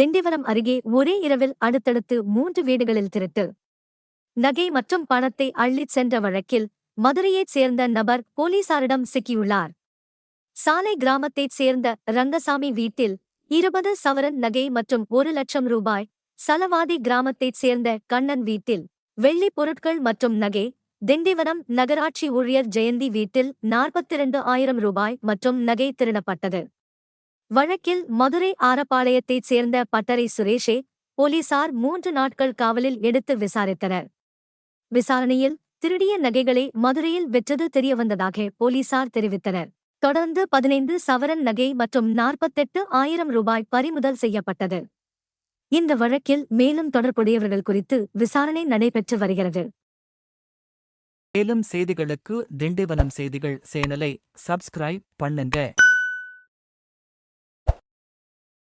திண்டிவனம் அருகே ஒரே இரவில் அடுத்தடுத்து 3 வீடுகளில் திருட்டு. நகை மற்றும் பணத்தை அள்ளிச் சென்ற வழக்கில் மதுரையைச் சேர்ந்த நபர் போலீசாரிடம் சிக்கியுள்ளார். சாலை கிராமத்தைச் சேர்ந்த ரங்கசாமி வீட்டில் 20 சவரன் நகை மற்றும் 1 லட்சம் ரூபாய், சலவாதி கிராமத்தைச் சேர்ந்த கண்ணன் வீட்டில் வெள்ளிப் பொருட்கள் மற்றும் நகை, திண்டிவனம் நகராட்சி ஊழியர் ஜெயந்தி வீட்டில் 42,000 ரூபாய் மற்றும் நகை திருடப்பட்டது. வழக்கில் மதுரை ஆரப்பாளையத்தைச் சேர்ந்த பட்டறை சுரேஷை போலீசார் 3 நாட்கள் காவலில் எடுத்து விசாரித்தனர். விசாரணையில் திருடிய நகைகளை மதுரையில் விற்றது தெரியவந்ததாக போலீசார் தெரிவித்தனர். தொடர்ந்து 15 சவரன் நகை மற்றும் 48,000 ரூபாய் பறிமுதல் செய்யப்பட்டது. இந்த வழக்கில் மேலும் தொடர்புடையவர்கள் குறித்து விசாரணை நடைபெற்று வருகிறது. மேலும் செய்திகளுக்கு திண்டிவனம் செய்திகள் சேனலை சப்ஸ்கிரைப் பண்ணுங்க.